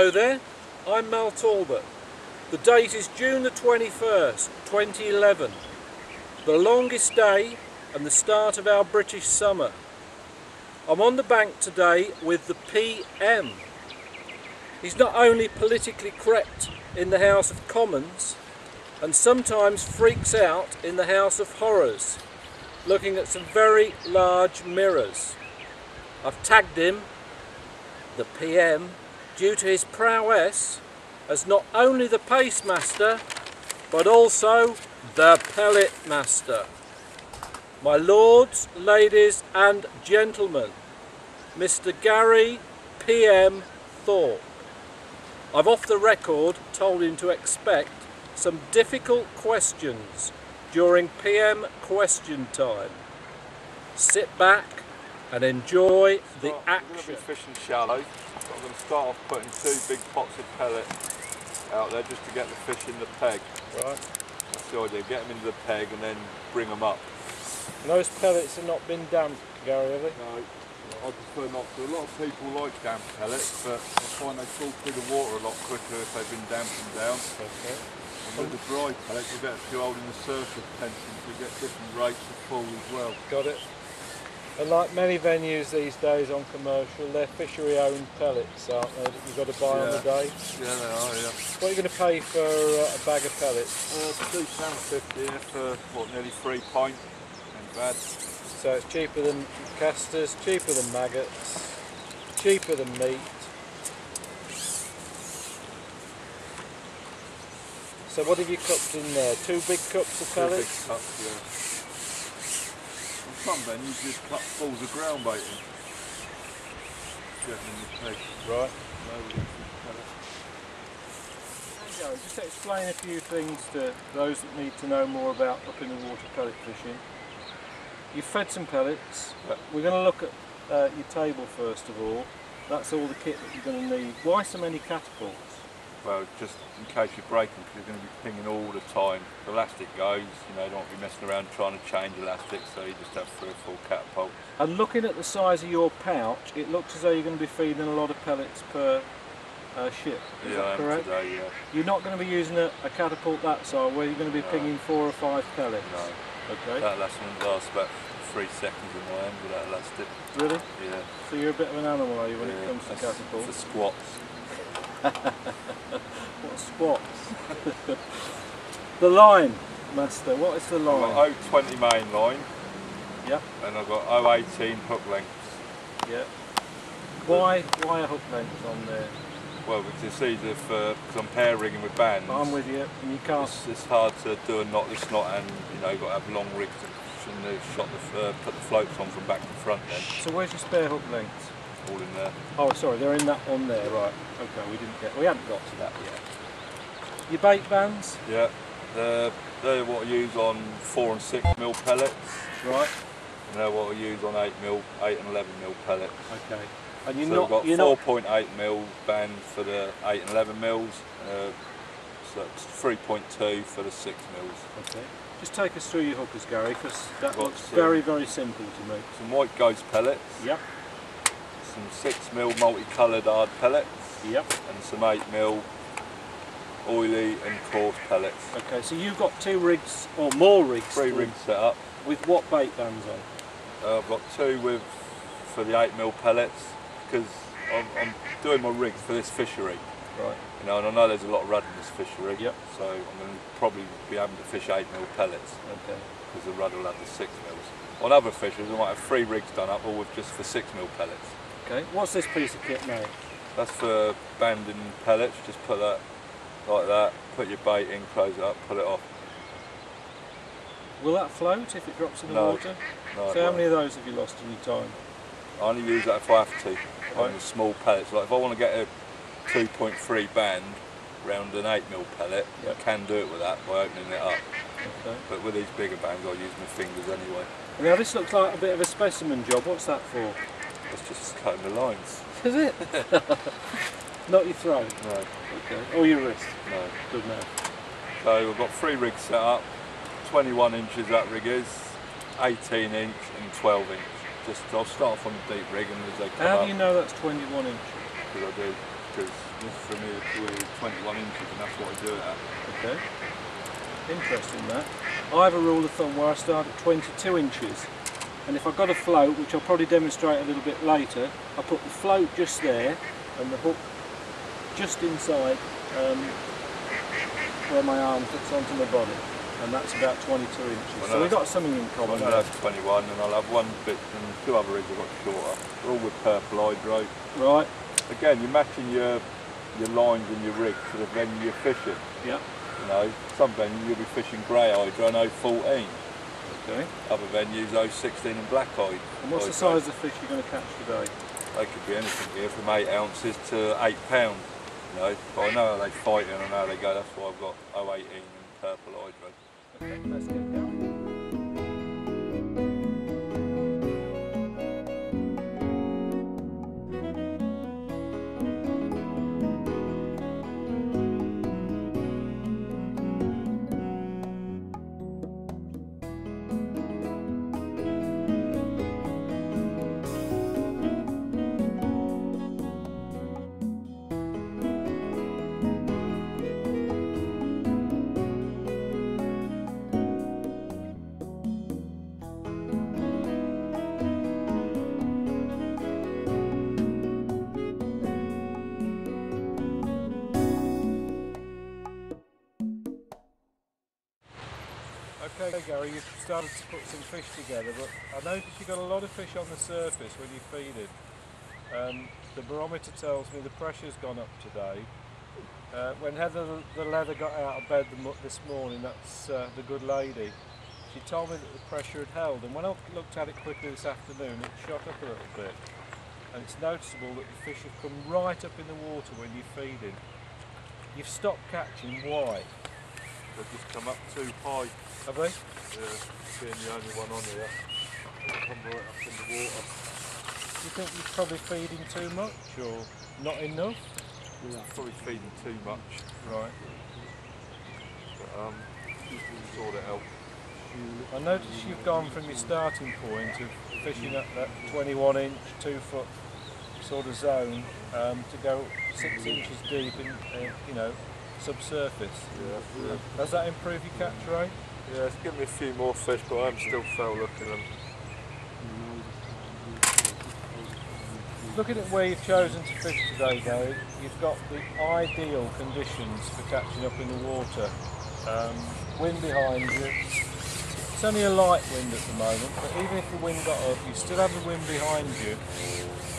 Hello there, I'm Mal Talbot. The date is June the 21st, 2011. The longest day and the start of our British summer. I'm on the bank today with the PM. He's not only politically correct in the House of Commons and sometimes freaks out in the House of Horrors, looking at some very large mirrors. I've tagged him, the PM, due to his prowess as not only the pace master but also the pellet master. My lords, ladies and gentlemen, Mr. Gary PM Thorpe. I've off the record told him to expect some difficult questions during PM question time. Sit back and enjoy the action. We're going to be fishing shallow. So I'm going to start off putting 2 big pots of pellet out there just to get the fish in the peg. Right. That's the idea, get them into the peg and then bring them up. And those pellets have not been damp, Gary, have they? No, I prefer not to. A lot of people like damp pellets, but I find they fall through the water a lot quicker if they've been dampened down. Okay. And with the dry pellets, you get a few holding the surface tension, so you get different rates of fall as well. Got it. And like many venues these days on commercial, they're fishery-owned pellets, aren't they, that you've got to buy on the day? Yeah, they are, yeah. What are you going to pay for a bag of pellets? £2.50 here for, what, nearly 3 pints. Ain't bad. So it's cheaper than casters, cheaper than maggots, cheaper than meat. So what have you cooked in there? 2 big cups of pellets? 2 big cups, yeah. Some venues just cut balls of ground bait in. Get them in the peg. Right. No, Just explain a few things to those that need to know more about up in the water pellet fishing. You've fed some pellets. Yep. We're going to look at your table first of all. That's all the kit that you're going to need. Why so many catapults? well, just in case you break them, because you're going to be pinging all the time. The elastic goes, you know, you don't want to be messing around trying to change elastic, so you just have 3 or 4 catapults. And looking at the size of your pouch, it looks as though you're going to be feeding a lot of pellets per ship. Is that correct? Today, yeah. You're not going to be using a catapult that size where you're going to be pinging 4 or 5 pellets? No. Okay. That last one lasts about 3 seconds in my hand with that elastic. Really? Yeah. So you're a bit of an animal, are you, when it comes to catapults? For squats. What squats? The line, master, what is the line? I've got 020 main line. Yep. And I've got 018 hook lengths. Yeah. Why a hook length on there? Well, because it's easier because I'm pair rigging with bands. I'm with you, and you can't. It's hard to do a knotless knot, and you know you've got to have long rigs and put the floats on from back to front then. So where's your spare hook lengths? All in there. Oh, sorry, they're in that on there, right? Okay, we hadn't got to that yet. Your bait bands? Yeah, they're what I use on 4 and 6 mil pellets. Right. And they're what I use on 8 and 11 mil pellets. Okay. And you're so not. we've got 4.8 mil band for the 8 and 11 mils. So it's 3.2 for the 6 mils. Okay. Just take us through your hookers, Gary, because that looks very, very simple to me. Some white ghost pellets. Yep. Some 6 mil multicoloured hard pellets. Yep. And some 8 mil oily and coarse pellets. Okay, so you've got 2 rigs, or more rigs. 3 rigs set up. With what bait bands on? I've got 2 for the 8 mil pellets, because I'm doing my rigs for this fishery. Right. You know, and I know there's a lot of rudd in this fishery. Yep. So I'm going to probably be having to fish 8 mil pellets. Okay. Because the rudd will have the 6 mils. On other fisheries I might have 3 rigs done up, all with just for 6 mil pellets. Okay. What's this piece of kit now? That's for banding pellets. Just put that like that, put your bait in, close it up, pull it off. Will that float if it drops in the No. water? No, So how many of those have you lost in your time? I only use that if I have to, on the small pellets. Like if I want to get a 2.3 band round an 8 mil pellet, I can do it with that by opening it up. Okay. But with these bigger bands I use my fingers anyway. Now this looks like a bit of a specimen job. What's that for? It's just cutting the lines. Is it? Not your throat? No. Okay. Or your wrist? No. Good man. So we've got 3 rigs set up, 21 inches that rig is, 18 inch and 12 inch. Just I'll start off on the deep rig and as they come How up. do you know that's 21 inches? Because I do. because this for me is 21 inches and that's what I do it at. Okay. Interesting that. I have a rule of thumb where I start at 22 inches. And if I've got a float, which I'll probably demonstrate a little bit later, I put the float just there and the hook just inside where my arm fits onto my body. And that's about 22 inches. Well, so we've got something in common. I'll have 21 and I'll have one bit and two other rigs I've got shorter. They're all with purple hydro. Right. Again, you're matching your lines and your rig to the venue you're fishing. Yeah. You know, some venues you'll be fishing grey hydro and 014. Okay. Other venues 016 and black hide. And what's the size of fish you're going to catch today? They could be anything here from 8 ounces to 8 pounds. You know, but I know how they fight and I know how they go. That's why I've got 018 and purple hydro. Okay, let's get going. Okay Gary, you've started to put some fish together, but I noticed you've got a lot of fish on the surface when you feed it. The barometer tells me the pressure's gone up today. When Heather the leather got out of bed this morning, that's the good lady, she told me that the pressure had held, and when I looked at it quickly this afternoon it shot up a little bit. And it's noticeable that the fish have come right up in the water when you're feeding. You've stopped catching, why? They've just come up too high. Have they? Yeah, being the only one on here. They've come right up in the water. Do you think you're probably feeding too much or not enough? Yeah. Probably feeding too much. Right. But sort it out. I noticed you've gone from your starting point of fishing at that 21 inch, 2 foot sort of zone to go 6 inches deep in, you know, subsurface. Yeah. Does that improve your catch rate? Yeah, it's given me a few more fish, but I'm still foul looking them. Looking at where you've chosen to fish today, Gary, you've got the ideal conditions for catching up in the water. Wind behind you. It's only a light wind at the moment, but even if the wind got up, you still have the wind behind you,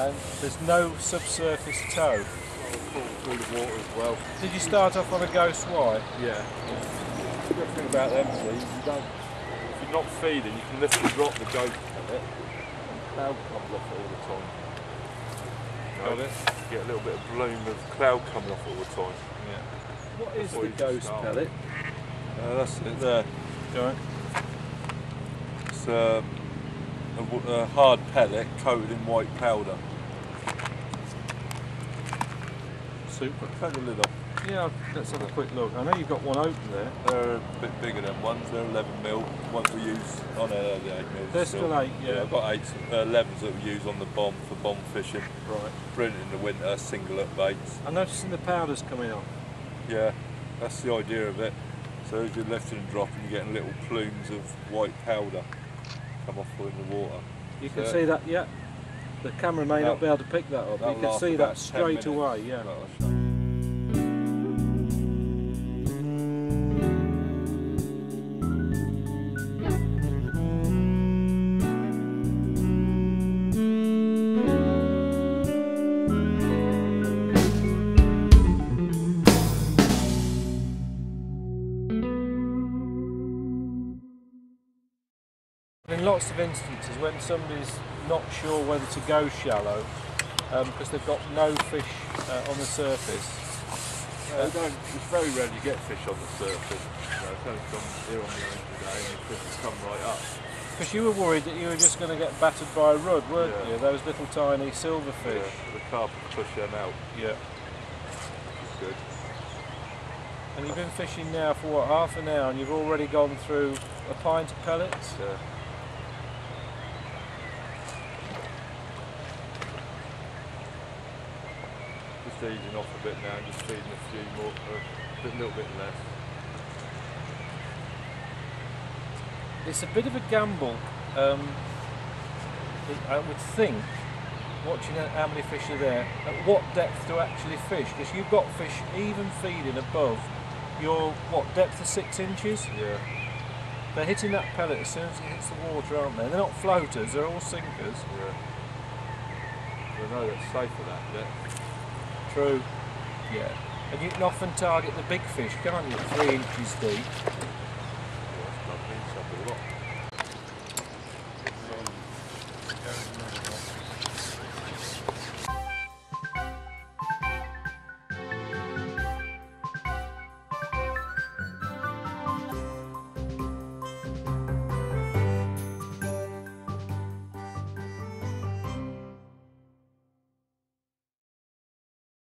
and there's no subsurface tow. Through the water as well. Did you start off on a Ghost Y? Yeah. The good thing about them is if you're not feeding, you can lift and drop the ghost pellet, and cloud comes off it all the time. Got it. You get a little bit of bloom of cloud coming off all the time. Yeah. What is Before the you Ghost start. pellet? That's it there. Right. It's a hard pellet coated in white powder. Super. Take the lid off. Yeah, let's have a quick look. I know you've got one open there. They're a bit bigger than ones. They're 11mm. Ones we use on the 8mm. They're still 8, yeah. I've got 11s that we use on the bomb for bomb fishing. Right. Brilliant in the winter, single up baits. I'm noticing the powder's coming on. Yeah, that's the idea of it. So as you're lifting and dropping, you're getting little plumes of white powder come off in the water. You can see that, yeah. The camera may not be able to pick that up. You can see that straight away, yeah. In lots of instances, when somebody's not sure whether to go shallow, because they've got no fish on the surface. It's very rare you get fish on the surface. It's only come here on the own today and the fish come right up. Because you were worried that you were just going to get battered by a rudd, weren't Yeah. you? Those little tiny silverfish. Yeah, the carp push them out. Yeah. Which is good. And you've been fishing now for what, half an hour, and you've already gone through a pint of pellets? Yeah. just easing off a bit now and just feeding a few more, a little bit less. It's a bit of a gamble, I would think, watching how many fish are there, at what depth to actually fish, because you've got fish even feeding above your, what, depth of 6 inches? Yeah. They're hitting that pellet as soon as it hits the water, aren't they? They're not floaters, they're all sinkers. Yeah. I know that's safe at that depth. True. Yeah. And you can often target the big fish, can't you, 3 inches deep.